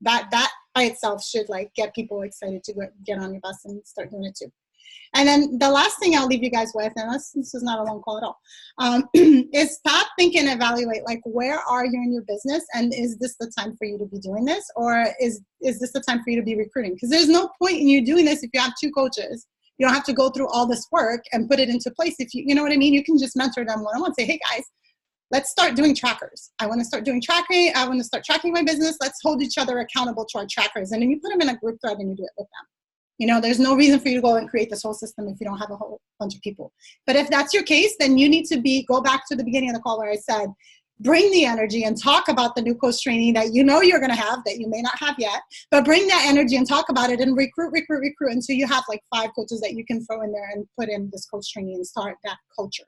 That by itself should like get people excited to get on your bus and start doing it too. And then the last thing I'll leave you guys with, and this is not a long call at all, is stop, think, and evaluate, like, where are you in your business, and is this the time for you to be doing this, or is this the time for you to be recruiting? Because there's no point in you doing this if you have 2 coaches. You don't have to go through all this work and put it into place. If you know what I mean? You can just mentor them one-on-one, say, hey, guys, let's start doing trackers. I want to start doing tracking. I want to start tracking my business. Let's hold each other accountable to our trackers. And then you put them in a group thread and you do it with them. You know, there's no reason for you to go and create this whole system if you don't have a whole bunch of people. But if that's your case, then you need to go back to the beginning of the call where I said, bring the energy and talk about the new coach training that you know you're going to have, that you may not have yet, but bring that energy and talk about it and recruit until you have like 5 coaches that you can throw in there and put in this coach training and start that culture.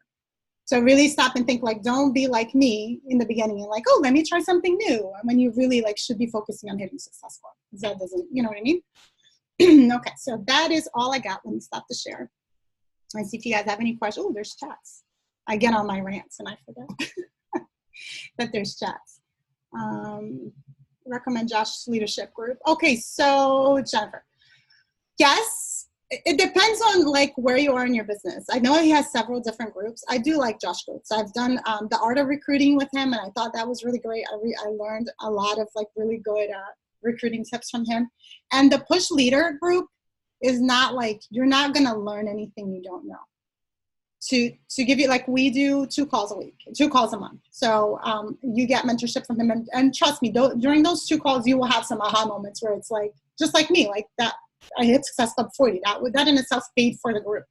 So really stop and think, like, don't be like me in the beginning and like, oh, let me try something new. And when you really like should be focusing on hitting successful. That doesn't, you know what I mean? Okay, so that is all I got. Let me stop the share. I see if you guys have any questions. Oh, there's chats. I get on my rants and I forget that there's chats. Recommend Josh's leadership group. Okay, so Jennifer, yes, it depends on like where you are in your business. I know he has several different groups. I do like Josh groups. I've done the art of recruiting with him, and I thought that was really great. I learned a lot of like really good recruiting tips from him. And the push leader group is not like, you're not gonna learn anything you don't know. To give you, like, we do 2 calls a week, 2 calls a month. So you get mentorship from him, and trust me, during those 2 calls, you will have some aha moments where it's like, just like me, like that, I hit Success Club 40. That in itself paid for the group,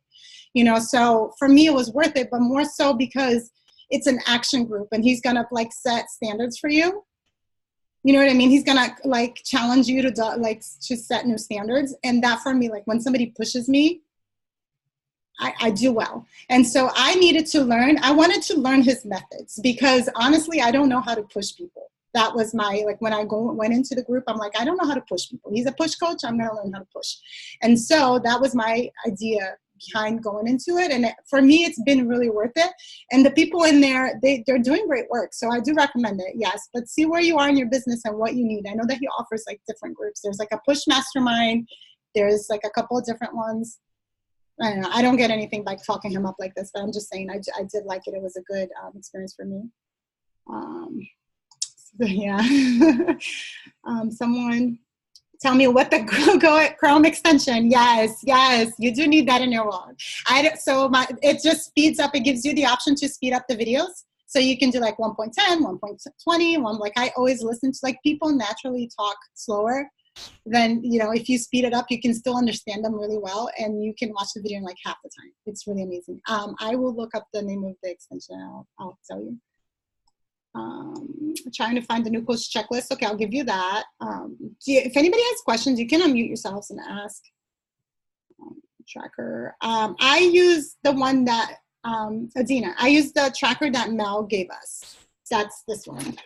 you know. So for me, it was worth it, but more so because it's an action group, and he's gonna like set standards for you. You know what I mean? He's gonna like challenge you to set new standards, and that for me, like when somebody pushes me, I do well. And so I needed to learn, I wanted to learn his methods, because honestly, I don't know how to push people. That was my, like when I went into the group, I'm like, I don't know how to push people. He's a push coach, I'm gonna learn how to push. And so that was my idea behind going into it. And for me, it's been really worth it. And the people in there, they're doing great work. So I do recommend it, yes. But see where you are in your business and what you need. I know that he offers like different groups. There's like a push mastermind. There's like a couple of different ones. I don't know. I don't get anything by talking him up like this, but I'm just saying I did like it. It was a good experience for me. So yeah. Someone tell me what the Google Chrome extension. Yes, you do need that in your log. It just speeds up. It gives you the option to speed up the videos. So you can do like 1.10, 1.20, like I always listen to, like, people naturally talk slower. Then, you know, if you speed it up, you can still understand them really well, and you can watch the video in like half the time. It's really amazing. I will look up the name of the extension. I'll tell you. Trying to find the new coach checklist. Okay, I'll give you that. If anybody has questions, you can unmute yourselves and ask. Tracker. I use the one that, Adina, I use the tracker that Mel gave us. That's this one.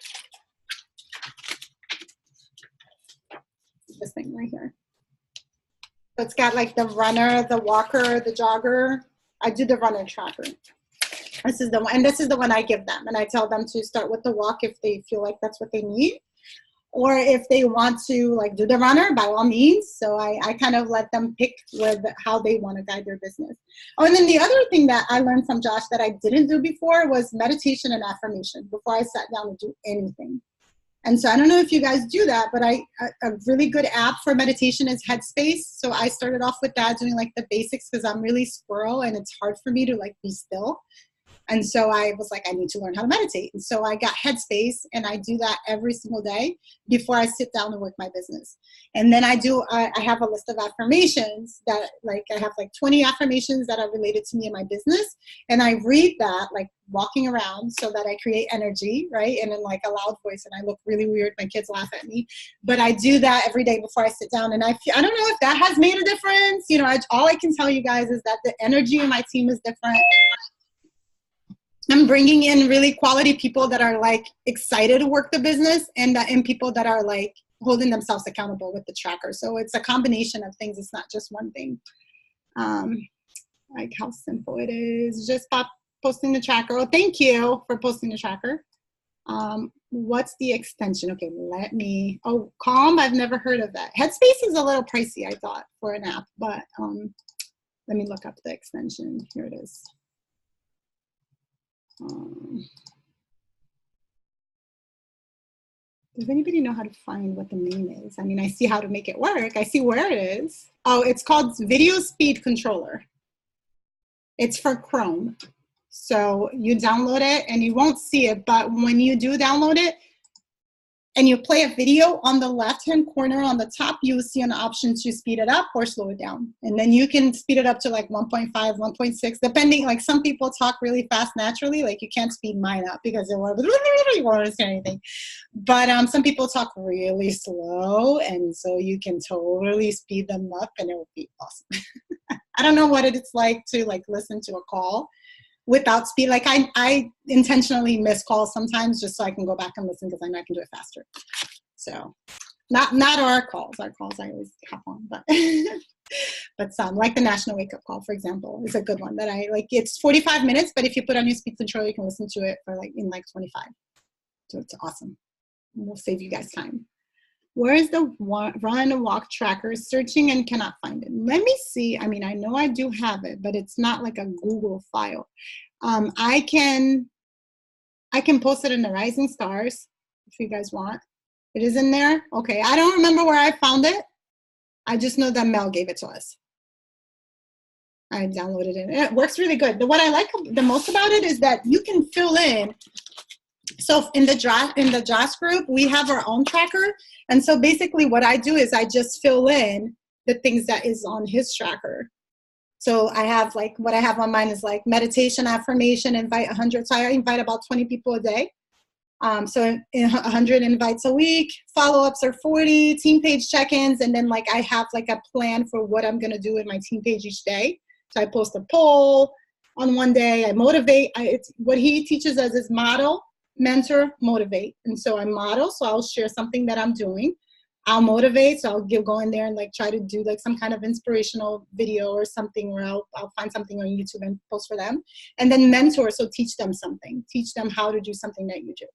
This thing right here. So it's got like the runner, the walker, the jogger. I do the runner tracker. This is the one, and this is the one I give them, and I tell them to start with the walk if they feel like that's what they need, or if they want to like do the runner, by all means. So I kind of let them pick how they want to guide their business. Oh, and then the other thing that I learned from Josh that I didn't do before was meditation and affirmation before I sat down to do anything. And so I don't know if you guys do that, but a really good app for meditation is Headspace. So I started off with that, doing like the basics, because I'm really squirrel and it's hard for me to like be still. And so I was like, I need to learn how to meditate. And so I got Headspace, and I do that every single day before I sit down to work my business. And then I have a list of affirmations that, like, I have like 20 affirmations that are related to me and my business. And I read that, like walking around, so that I create energy, right? And in like a loud voice, and I look really weird. My kids laugh at me, but I do that every day before I sit down. And I don't know if that has made a difference. You know, all I can tell you guys is that the energy in my team is different. I'm bringing in really quality people that are like excited to work the business, and people that are like holding themselves accountable with the tracker. So it's a combination of things. It's not just one thing. Like how simple it is. Just stop posting the tracker. Oh, thank you for posting the tracker. What's the extension? Okay, Calm. I've never heard of that. Headspace is a little pricey, I thought, for an app, but let me look up the extension. Here it is. Does anybody know how to find what the name is? I mean, I see how to make it work. I see where it is. Oh, it's called Video Speed Controller. It's for Chrome. So you download it, and you won't see it, but when you do download it and you play a video, on the left-hand corner on the top, you will see an option to speed it up or slow it down. And then you can speed it up to like 1.5, 1.6, depending. Like some people talk really fast naturally, like you can't speed mine up because you won't understand anything. But some people talk really slow, and so you can totally speed them up, and it will be awesome. I don't know what it's like to like listen to a call without speed. Like I intentionally miss calls sometimes just so I can go back and listen, because I know I can do it faster. So Not our calls. Our calls I always hop on, but but some, like the National Wake Up Call, for example, is a good one that I like. It's 45 minutes, but if you put on your speed control, you can listen to it for in 25. So it's awesome. We'll save you guys time. Where is the run and walk tracker? Searching and cannot find it. Let me see. I mean, I know I do have it, but it's not like a Google file. I can post it in the Rising Stars if you guys want. It is in there. Okay, I don't remember where I found it. I just know that Mel gave it to us. I downloaded it. It works really good. What I like the most about it is that you can fill in. So in the Josh group, we have our own tracker. And so basically what I do is I just fill in the things that is on his tracker. So I have what I have on mine is meditation, affirmation, invite 100. So I invite about 20 people a day. So 100 invites a week, follow-ups are 40, team page check-ins, and then I have a plan for what I'm gonna do in my team page each day. So I post a poll on one day, I motivate. What he teaches us is model, mentor, motivate. And so I model, so I'll share something that I'm doing. I'll motivate, so I'll go in there and try to do some kind of inspirational video or something, or I'll find something on YouTube and post for them. And then mentor, so teach them something, teach them how to do something that you do.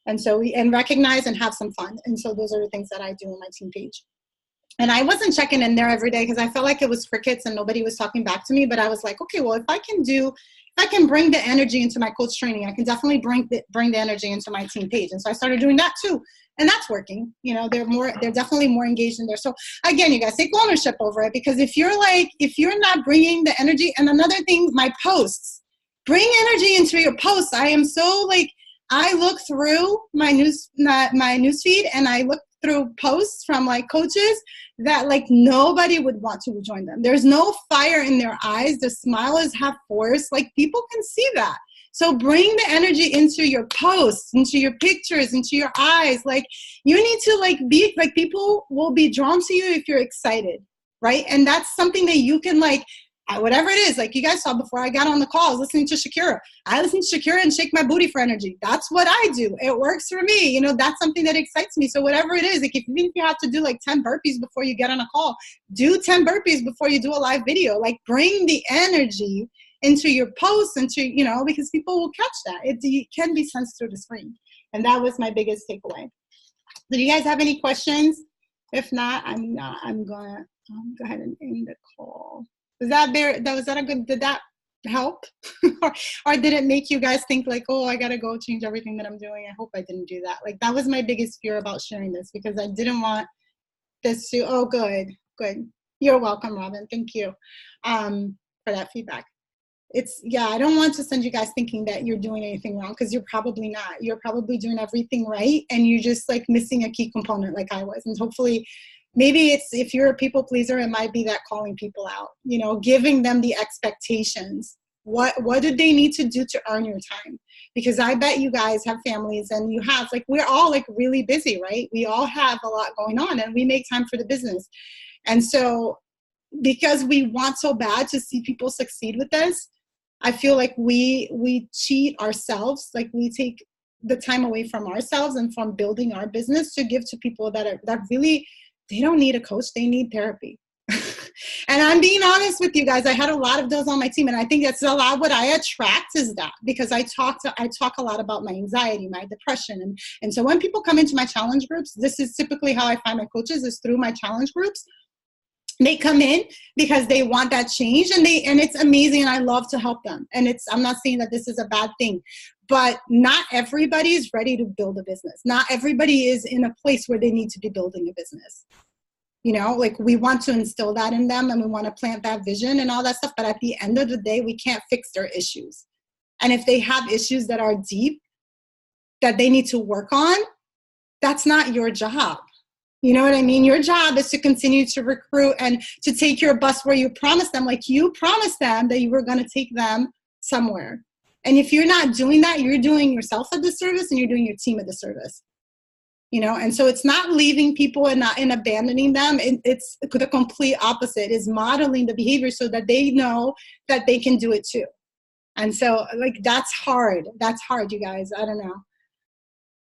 And so and recognize and have some fun. And so those are the things that I do on my team page. And I wasn't checking in there every day because I felt like it was crickets and nobody was talking back to me. But I was like, okay, well, if I can bring the energy into my coach training, I can definitely bring the energy into my team page. And so I started doing that too. And that's working. They're definitely more engaged in there. So again, you guys take ownership over it, because if you're not bringing the energy. And another thing, my posts, bring energy into your posts. I am so I look through my news feed and I look through posts from coaches that nobody would want to join them. There's no fire in their eyes. The smile is half forced. People can see that. So bring the energy into your posts, into your pictures, into your eyes. You need to be people will be drawn to you if you're excited, right? And that's something that you can whatever it is, you guys saw before I got on the call, I was listening to Shakira. I listen to Shakira and shake my booty for energy. That's what I do. It works for me. That's something that excites me. So whatever it is, even if you have to do 10 burpees before you get on a call, do 10 burpees before you do a live video. Bring the energy into your posts, because people will catch that. It can be sensed through the screen. And that was my biggest takeaway. Do you guys have any questions? If not, I'm going to go ahead and end the call. Did that help? or did it make you guys think oh, I got to go change everything that I'm doing? I hope I didn't do that. That was my biggest fear about sharing this, because I didn't want this to, oh, good. You're welcome, Robin. Thank you for that feedback. I don't want to send you guys thinking that you're doing anything wrong, because you're probably not. You're probably doing everything right, and you're just missing a key component like I was. And hopefully, maybe if you're a people pleaser, it might be that calling people out, giving them the expectations. What do they need to do to earn your time? Because I bet you guys have families, and you have, we're all really busy, right? We all have a lot going on, and we make time for the business. And so because we want so bad to see people succeed with this, I feel we cheat ourselves. We take the time away from ourselves and from building our business to give to people that really, they don't need a coach, they need therapy. And I'm being honest with you guys, I had a lot of those on my team, and I think that's a lot what I attract is that, because I talk a lot about my anxiety, my depression. And so when people come into my challenge groups, this is typically how I find my coaches, is through my challenge groups. They come in because they want that change, and it's amazing, and I love to help them. And I'm not saying that this is a bad thing, but not everybody is ready to build a business. Not everybody is in a place where they need to be building a business. We want to instill that in them, and we want to plant that vision and all that stuff. But at the end of the day, we can't fix their issues. And if they have issues that are deep, that they need to work on, that's not your job. You know what I mean? Your job is to continue to recruit and to take your bus where you promised them. You promised them that you were going to take them somewhere. And if you're not doing that, you're doing yourself a disservice, and you're doing your team a disservice. And so it's not leaving people and abandoning them. It's the complete opposite, is modeling the behavior so that they know that they can do it too. And so that's hard. That's hard, you guys. I don't know.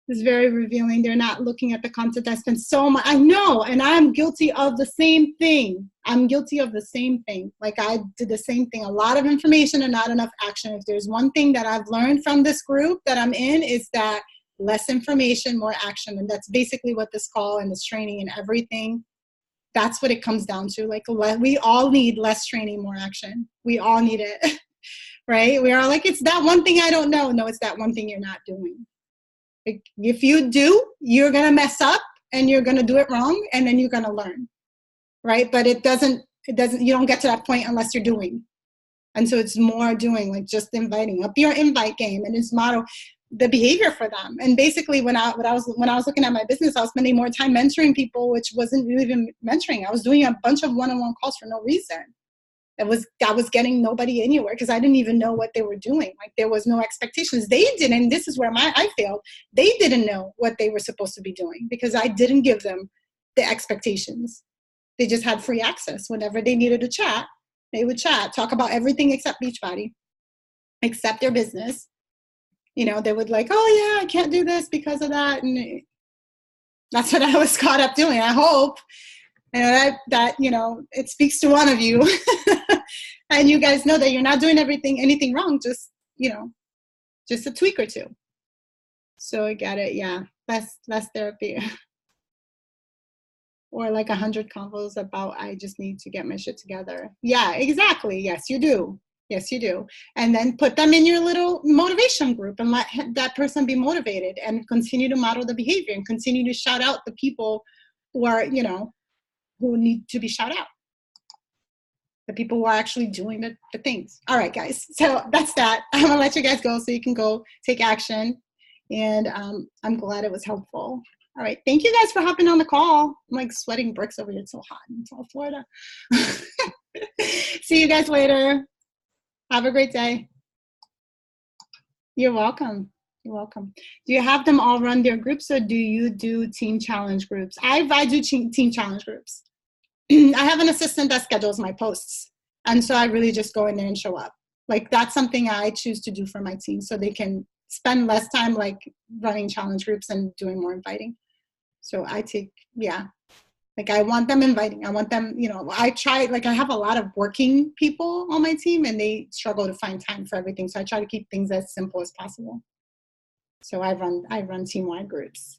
It's very revealing. They're not looking at the content. I spend so much, I know, and I'm guilty of the same thing. I'm guilty of the same thing. Like I did the same thing. A lot of information and not enough action. If there's one thing that I've learned from this group that I'm in, is that less information, more action. And that's basically what this call and this training and everything, that's what it comes down to. Like we all need less training, more action. We all need it, right? We are like, it's that one thing I don't know. No, it's that one thing you're not doing. Like, if you do, you're going to mess up and you're going to do it wrong, and then you're going to learn, right? But it doesn't, you don't get to that point unless you're doing. And so it's more doing, like just inviting up your invite game and just model the behavior for them. And basically when I was looking at my business, I was spending more time mentoring people, which wasn't really even mentoring. I was doing a bunch of one-on-one calls for no reason. I was getting nobody anywhere because I didn't even know what they were doing. Like there was no expectations. They didn't. This is where I failed. They didn't know what they were supposed to be doing because I didn't give them the expectations. They just had free access. Whenever they needed to chat, they would chat, talk about everything except Beachbody, except their business. You know, they would like, oh yeah, I can't do this because of that. And that's what I was caught up doing. I hope. And that, you know, it speaks to one of you. And you guys know that you're not doing anything wrong, just, you know, just a tweak or two. So I get it. Yeah. Less therapy. Or like 100 convos about, I just need to get my shit together. Yeah, exactly. Yes, you do. Yes, you do. And then put them in your little motivation group and let that person be motivated and continue to model the behavior and continue to shout out the people who are, you know, who need to be shout out. The people who are actually doing the things. All right, guys. So that's that. I'm going to let you guys go so you can go take action. And I'm glad it was helpful. All right. Thank you guys for hopping on the call. I'm like sweating bricks over here. It's so hot in South Florida. See you guys later. Have a great day. You're welcome. You're welcome. Do you have them all run their groups, or do you do team challenge groups? I do team challenge groups. I have an assistant that schedules my posts. And so I really just go in there and show up. Like that's something I choose to do for my team so they can spend less time like running challenge groups and doing more inviting. So I take, yeah, like I want them inviting. I want them, you know, I have a lot of working people on my team and they struggle to find time for everything. So I try to keep things as simple as possible. So I run team-wide groups.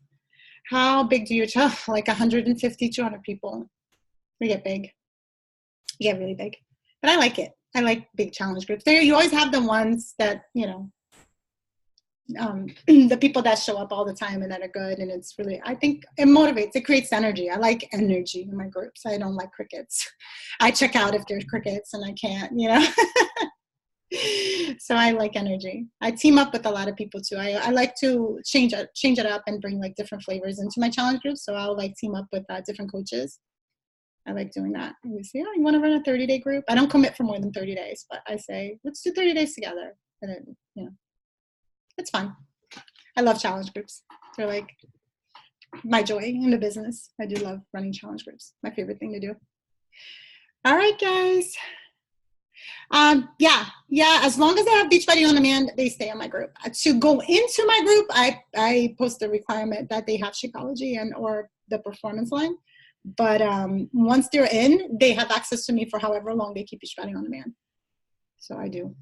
How big do you charge? Like 150, 200 people. We get big. We get really big. But I like it. I like big challenge groups. There, you always have the ones that, you know, the people that show up all the time and that are good. And it's really, I think it motivates. It creates energy. I like energy in my groups. I don't like crickets. I check out if there's crickets and I can't, you know. So I like energy. I team up with a lot of people too. I like to change it up and bring like different flavors into my challenge groups. So I'll like team up with different coaches. I like doing that. We say, oh, you want to run a 30-day group? I don't commit for more than 30 days, but I say, let's do 30 days together. And then, you know, it's fun. I love challenge groups. They're like my joy in the business. I do love running challenge groups. My favorite thing to do. All right, guys. Yeah. As long as I have Beachbody On Demand, they stay on my group. To go into my group, I post the requirement that they have Shakeology or the Performance Line. But once they're in, they have access to me for however long they keep Beachbody On Demand. So I do.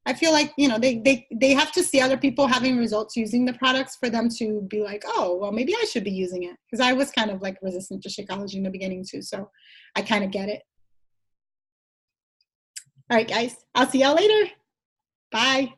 I feel like, you know, they have to see other people having results using the products for them to be like, oh, well, maybe I should be using it. Because I was kind of like resistant to Shakeology in the beginning too. So I kind of get it. All right, guys. I'll see y'all later. Bye.